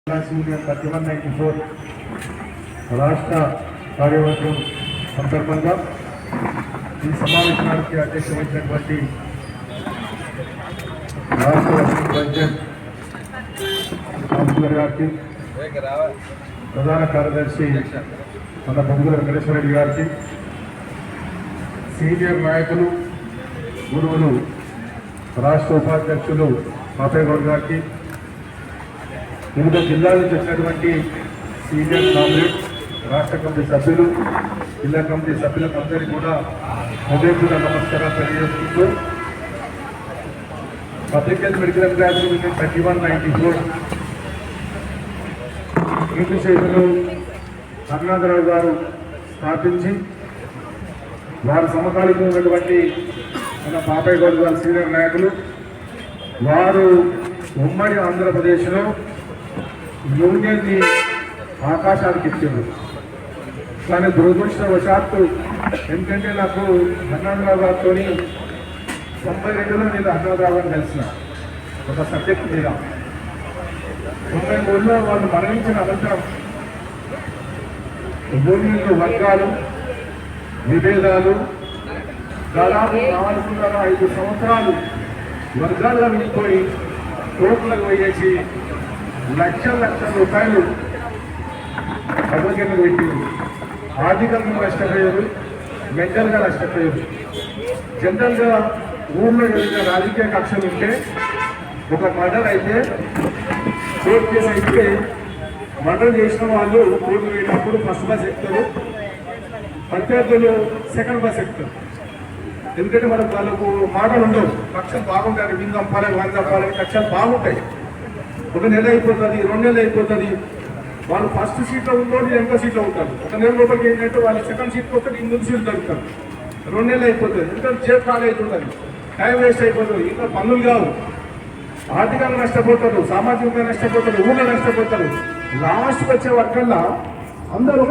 Union 3194 రాష్ట్ర కార్యవర్గం సందర్భంగా ఈ సమావేశానికి అధ్యక్ష వహించినటువంటి రాష్ట్ర ప్రెసిడెంట్ కౌన్సిలర్ గారికి, ప్రధాన కార్యదర్శి మన పొంగుల వెంకటేశ్వర రెడ్డి గారికి, సీనియర్ నాయకులు గురువులు రాష్ట్ర ఉపాధ్యక్షులు పాపయ్య గౌడ్ గారికి, వివిధ జిల్లాల నుంచి వచ్చినటువంటి సీనియర్ కాంగ్రెస్ రాష్ట్ర కమిటీ సభ్యులు, జిల్లా కమిటీ సభ్యులకు అందరికీ కూడా హృదయపూర్వక నమస్కారాలు తెలియజేసుకుంటూ public health medical class union 3194 కీర్తి శేషులు హర్నాథరావు గారు స్థాపించి వారి సమకాలీన ఉన్నటువంటి మన పాపయ్య గౌడ్ గారు సీనియర్ నాయకులు వారు ఉమ్మడి ఆంధ్రప్రదేశ్లో యూనియన్ని ఆకాశానికి ఎత్తారు. కానీ దురదృష్టవశాత్తు ఎందుకంటే నాకు హర్నాథరావు గారితో 92లో నేను హర్నాథరావు గారిని కలిసిన ఒక సబ్జెక్ట్ మీద 93లో వాళ్ళు మరణించిన అనంతరం యూనియన్లు వర్గాలు విభేదాలు దాదాపు 4.5 సంవత్సరాలు వర్గాలుగా విడిపోయి కోట్లకు పోయేసి లక్షల రూపాయలు అడ్వకేట్లు పెట్టి ఆర్థికంగా నష్టపోయారు, మెంటల్గా నష్టపోయారు. జనరల్గా ఊళ్ళో ఏదైనా రాజకీయ కక్షలు ఉంటే ఒక మర్డర్ అయితే కోర్టు కేసు అయితే మర్డర్ చేసిన వాళ్ళు కోర్టు వెళ్ళినప్పుడు ఫస్ట్ బస్ ఎక్కుతారు, ప్రత్యర్థులు సెకండ్ బస్ ఎక్కుతారు. ఎందుకంటే మనకు వాళ్ళకు మాటలు ఉండవు, కక్షలు బాగుంటాయి, విందు చంపాలి వాళ్ళు చంపాలి, కక్షలు బాగుంటాయి. ఒక నెల అయిపోతుంది, 2 నెలలు అయిపోతుంది, వాళ్ళు ఫస్ట్ సీట్లో ఉన్నోళ్ళు వెనక సీట్లో ఉంటారు. ఒక నెల లోపలికి ఏంటంటే వాళ్ళు సెకండ్ సీట్కి వస్తే ముందు సీట్లు దొరుకుతారు. 2 నెలలు అయిపోతుంది, ఎందుకంటే చేతి ఖాళీ అవుతుంటుంది, టైం వేస్ట్ అయిపోతుంది, ఇంకా పనులు కావు, ఆర్థికంగా నష్టపోతారు, సామాజికంగా నష్టపోతారు, ఊళ్ళో నష్టపోతారు. లాస్ట్కి వచ్చే వర్గంలో అందరూ